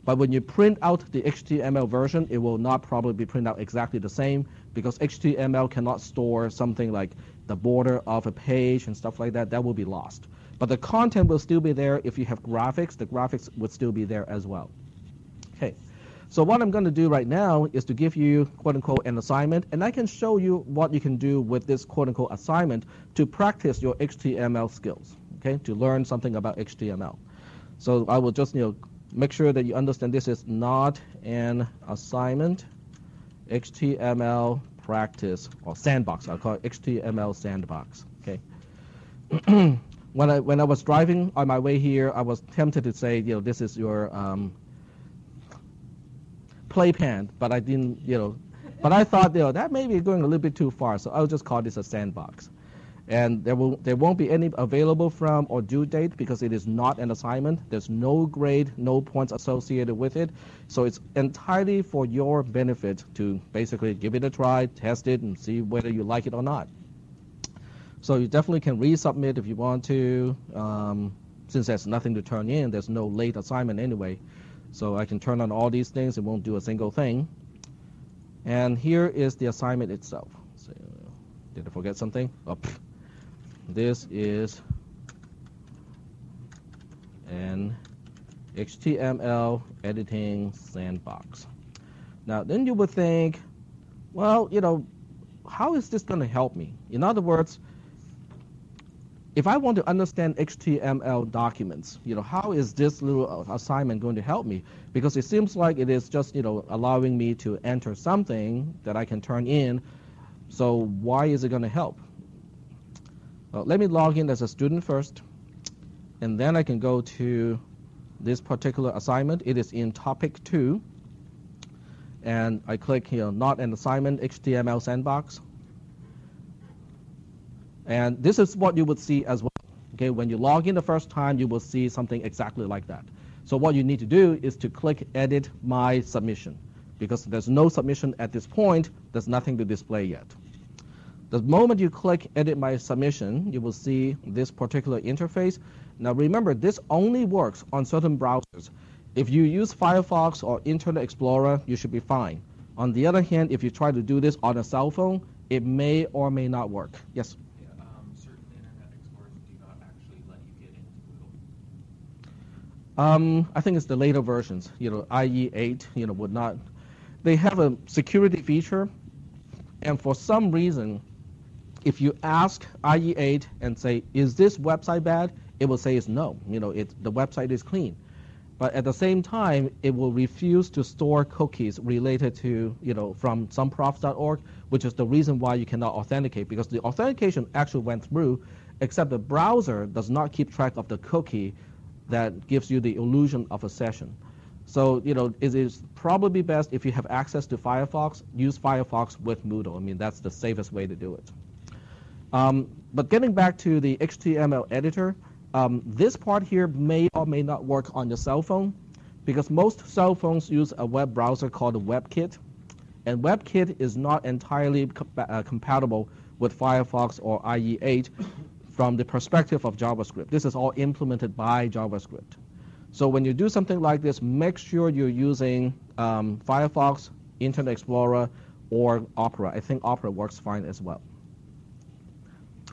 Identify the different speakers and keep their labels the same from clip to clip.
Speaker 1: But when you print out the HTML version, it will not probably print out exactly the same because HTML cannot store something like the border of a page and stuff like that. That will be lost. But the content will still be there. If you have graphics, the graphics would still be there as well. Okay. So what I'm going to do right now is to give you, quote-unquote, an assignment, and I can show you what you can do with this, quote-unquote, assignment to practice your HTML skills, okay, to learn something about HTML. So I will just, make sure that you understand this is not an assignment, HTML practice, or sandbox. I'll call it HTML sandbox, okay? When I was driving on my way here, I was tempted to say, this is your playpen, but I didn't, but I thought, that may be going a little bit too far, so I'll just call this a sandbox. And there won't be any available from or due date because it is not an assignment. There's no grade, no points associated with it. So it's entirely for your benefit to basically give it a try, test it, and see whether you like it or not. So you definitely can resubmit if you want to. Since there's nothing to turn in, there's no late assignment anyway. So I can turn on all these things. It won't do a single thing. And here is the assignment itself. So, did I forget something? Oh, this is an HTML editing sandbox. Now, then you would think, well, how is this going to help me? In other words, if I want to understand HTML documents, how is this little assignment going to help me? Because it seems like it is just, allowing me to enter something that I can turn in. So why is it going to help? Let me log in as a student first, and then I can go to this particular assignment. It is in topic 2, and I click here, not an assignment, HTML sandbox. And this is what you would see as well. Okay, when you log in the first time, you will see something exactly like that. So what you need to do is to click Edit My Submission. Because there's no submission at this point, there's nothing to display yet. The moment you click Edit My Submission, you will see this particular interface. Now remember, this only works on certain browsers. If you use Firefox or Internet Explorer, you should be fine. On the other hand, if you try to do this on a cell phone, it may or may not work. Yes?
Speaker 2: Certain Internet Explorers do not actually let you get into Moodle.
Speaker 1: I think it's the later versions. IE8, would not. They have a security feature, and for some reason, if you ask IE8 and say, is this website bad? It will say it's no. The website is clean. But at the same time, it will refuse to store cookies related to, from someprofs.org, which is the reason why you cannot authenticate, because the authentication actually went through, except the browser does not keep track of the cookie that gives you the illusion of a session. So, it is probably best if you have access to Firefox, use Firefox with Moodle. I mean, that's the safest way to do it. But getting back to the HTML editor, this part here may or may not work on your cell phone because most cell phones use a web browser called WebKit. And WebKit is not entirely compatible with Firefox or IE8 from the perspective of JavaScript. This is all implemented by JavaScript. So when you do something like this, make sure you're using Firefox, Internet Explorer, or Opera. I think Opera works fine as well.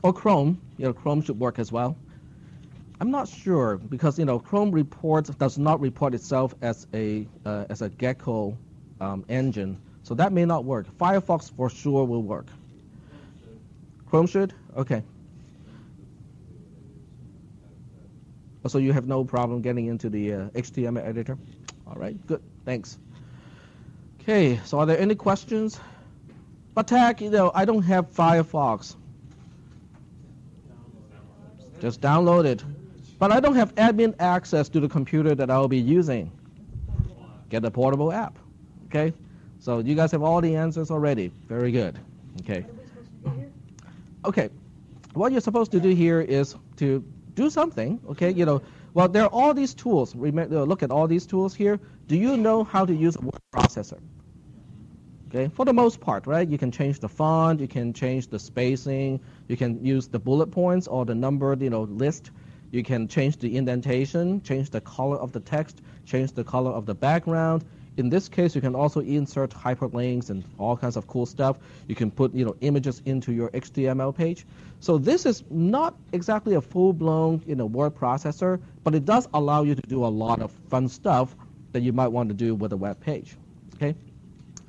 Speaker 1: Or Chrome. Chrome should work as well. I'm not sure because Chrome does not report itself as a Gecko engine, so that may not work. Firefox for sure will work. Chrome should? Okay. So you have no problem getting into the HTML editor? All right, good, thanks. Okay, so are there any questions? But Tag, I don't have Firefox. Just download it. But I don't have admin access to the computer that I'll be using. Get a portable app, okay? So you guys have all the answers already. Very good, okay. Okay, what you're supposed to do here is to do something, okay? Well, there are all these tools. Remember, look at all these tools here. Do you know how to use a word processor? Okay, for the most part, right? You can change the font, you can change the spacing, you can use the bullet points or the numbered, list. You can change the indentation, change the color of the text. change the color of the background. In this case, you can also insert hyperlinks and all kinds of cool stuff. You can put images into your HTML page. So this is not exactly a full-blown word processor, but it does allow you to do a lot of fun stuff that you might want to do with a web page. Okay,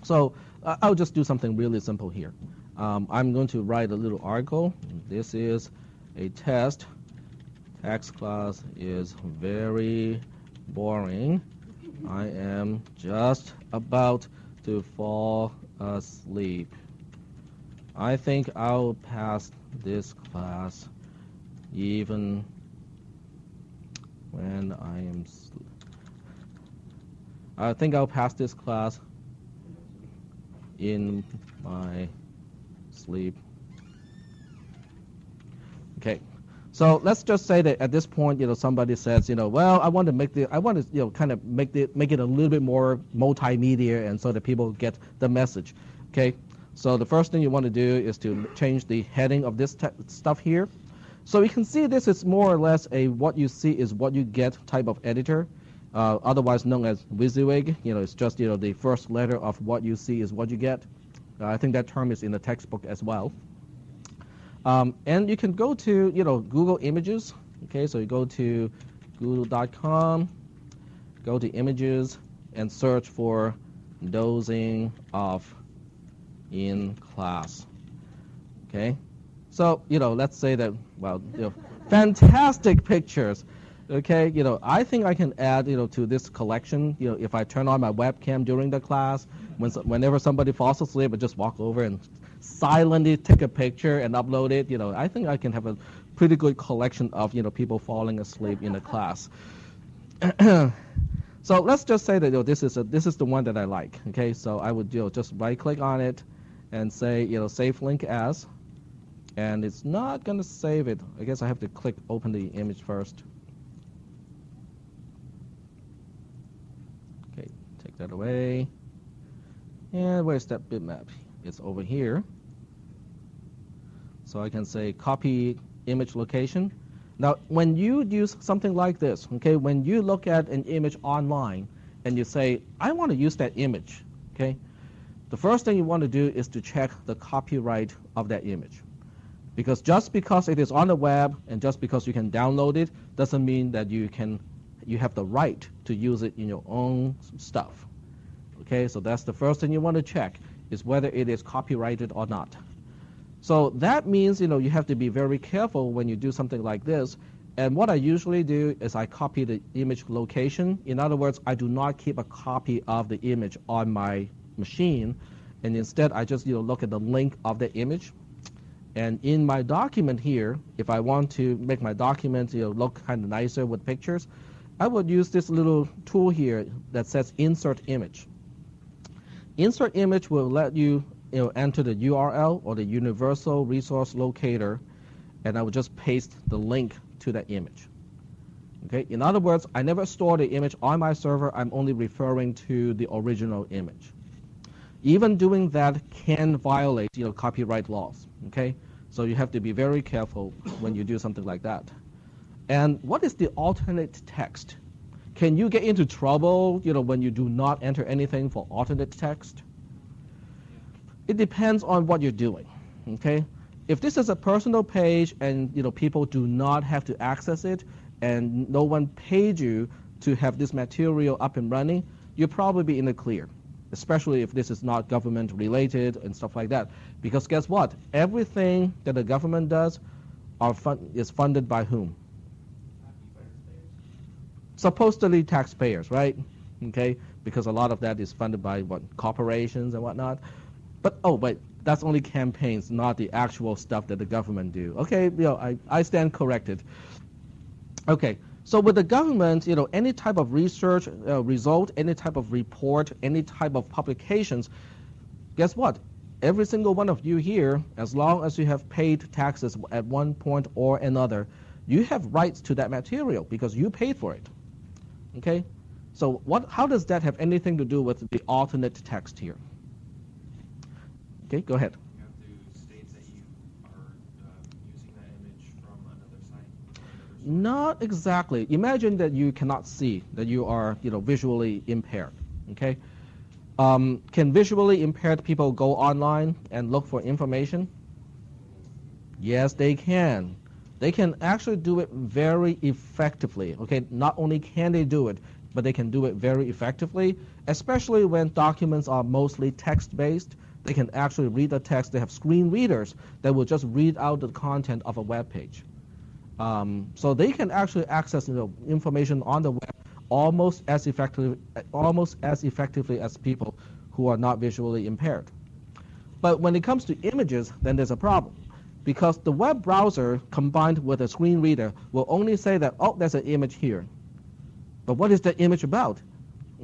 Speaker 1: so I'll just do something really simple here. I'm going to write a little article. This is a test. Text class is very boring. I am just about to fall asleep. I think I'll pass this class even when I am I think I'll pass this class in my sleep. Okay. So let's just say that at this point, somebody says, well, I want to kind of make it a little bit more multimedia, and so that people get the message. Okay. So the first thing you want to do is to change the heading of this stuff here. So you can see this is more or less a what you see is what you get type of editor, otherwise known as WYSIWYG. It's just the first letter of what you see is what you get. I think that term is in the textbook as well. And you can go to, Google Images. Okay, so you go to google.com, go to Images, and search for dozing off in class. Okay, so, let's say that, well, fantastic pictures. Okay, I think I can add, to this collection, if I turn on my webcam during the class, whenever somebody falls asleep, I just walk over and silently take a picture and upload it. I think I can have a pretty good collection of, people falling asleep in the class. So let's just say that this is the one that I like. Okay, so I would just right-click on it and say save link as, and it's not going to save it. I guess I have to click open the image first. Okay, take that away. And where's that bitmap? It's over here. So I can say copy image location. Now, when you use something like this, okay, when you look at an image online and you say, I want to use that image, okay, the first thing you want to do is to check the copyright of that image. Because just because it is on the web and just because you can download it doesn't mean that you have the right to use it in your own stuff. Okay, so that's the first thing you want to check, is whether it is copyrighted or not. So that means, you have to be very careful when you do something like this. And what I usually do is I copy the image location. In other words, I do not keep a copy of the image on my machine. And instead, I just, look at the link of the image. And in my document here, if I want to make my document, look kind of nicer with pictures, I would use this little tool here that says Insert Image. Insert Image will let you enter the URL or the Universal Resource Locator, and I will just paste the link to that image. Okay. In other words, I never store the image on my server. I'm only referring to the original image. Even doing that can violate copyright laws. Okay. So you have to be very careful when you do something like that. And what is the alternate text? Can you get into trouble when you do not enter anything for alternate text? It depends on what you're doing, okay? If this is a personal page and people do not have to access it and no one paid you to have this material up and running, you'll probably be in the clear, especially if this is not government related and stuff like that. Because guess what? Everything that the government does is funded by whom? Supposedly taxpayers, right? Okay, because a lot of that is funded by corporations and whatnot. But oh wait, that's only campaigns, not the actual stuff that the government do. Okay, I stand corrected. Okay, so with the government, any type of research result, any type of report, any type of publications, guess what? Every single one of you here, as long as you have paid taxes at one point or another, you have rights to that material because you paid for it. Okay, so how does that have anything to do with the alternate text here? Okay, go ahead.
Speaker 2: You have to state that you are using that image from another site.
Speaker 1: Not exactly. Imagine that you cannot see, that you are, visually impaired. Okay. Can visually impaired people go online and look for information? Yes, they can. They can actually do it very effectively. Okay. Not only can they do it, but they can do it very effectively, especially when documents are mostly text-based. They can actually read the text. They have screen readers that will just read out the content of a web page. So they can actually access information on the web almost as effectively as people who are not visually impaired. But when it comes to images, then there's a problem, because the web browser combined with a screen reader will only say that, oh, there's an image here. But what is the image about?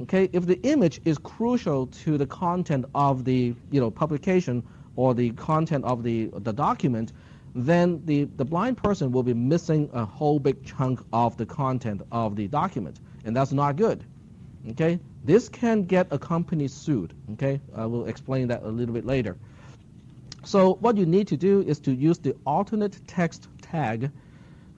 Speaker 1: Okay, if the image is crucial to the content of the publication or the content of the document, then the blind person will be missing a whole big chunk of the content of the document, and that's not good. Okay, this can get a company sued. Okay, I will explain that a little bit later. So what you need to do is to use the alternate text tag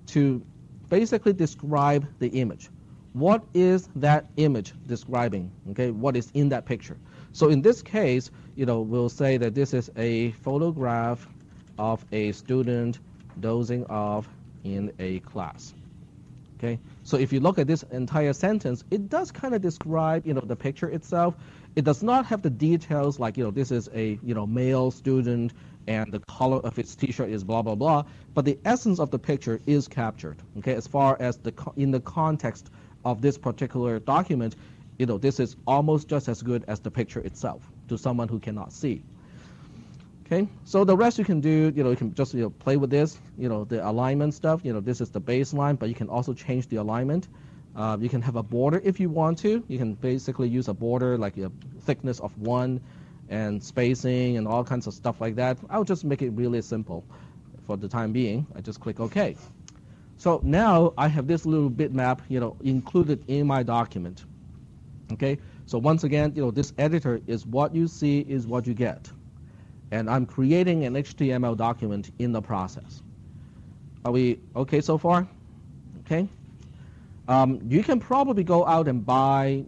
Speaker 1: to basically describe the image. What is that image describing? Okay, what is in that picture? So in this case, we'll say that this is a photograph of a student dozing off in a class. Okay, so if you look at this entire sentence, it does kind of describe, the picture itself. It does not have the details like, this is a, male student and the color of its t-shirt is blah, blah, blah. But the essence of the picture is captured, okay, as far as in the context of this particular document, this is almost just as good as the picture itself to someone who cannot see. Okay, so the rest you can do, you can just play with this, the alignment stuff. This is the baseline, but you can also change the alignment. You can have a border if you want to. You can basically use a border like a thickness of 1 and spacing and all kinds of stuff like that. I'll just make it really simple for the time being. I just click OK. So now I have this little bitmap, included in my document. Okay, so once again, this editor is what you see is what you get. And I'm creating an HTML document in the process. Are we okay so far? Okay. You can probably go out and buy,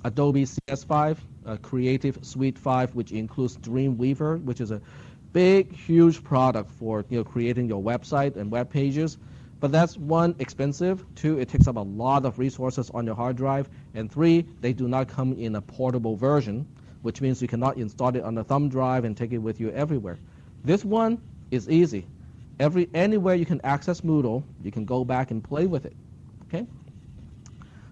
Speaker 1: Adobe CS5, Creative Suite 5, which includes Dreamweaver, which is a big, huge product for creating your website and web pages. But that's 1, expensive. 2, it takes up a lot of resources on your hard drive. And 3, they do not come in a portable version, which means you cannot install it on a thumb drive and take it with you everywhere. This one is easy. Anywhere you can access Moodle, you can go back and play with it. Okay?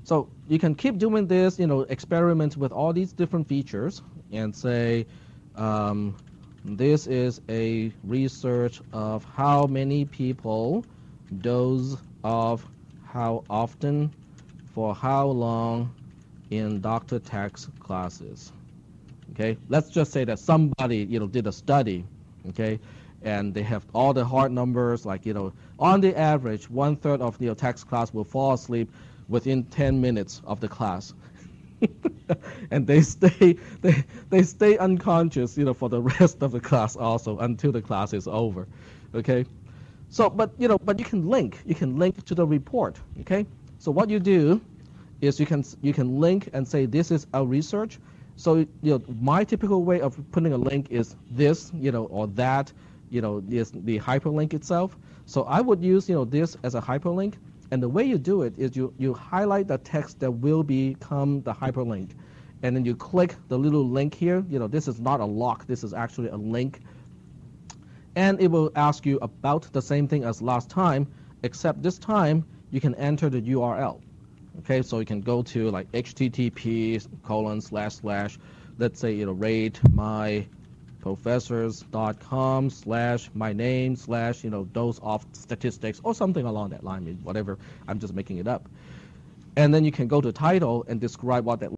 Speaker 1: So you can keep doing this, experiment with all these different features and say, this is a research of how many people doze off how often for how long in Dr. Tech's classes. Okay, let's just say that somebody did a study, okay, and they have all the hard numbers, like on the average 1/3 of the Tech's class will fall asleep within 10 minutes of the class. And they stay unconscious for the rest of the class also until the class is over. Okay, so but you can link to the report. Okay, so what you do is you can link and say this is our research. So my typical way of putting a link is this, or that, is the hyperlink itself. So I would use this as a hyperlink, and the way you do it is you highlight the text that will become the hyperlink, and then you click the little link here. This is not a lock, this is actually a link, and it will ask you about the same thing as last time, except this time you can enter the URL. Okay, so you can go to like http:// let's say ratemyprofessors.com/my name/ dose of statistics or something along that line, whatever. I'm just making it up. And then you can go to title and describe what that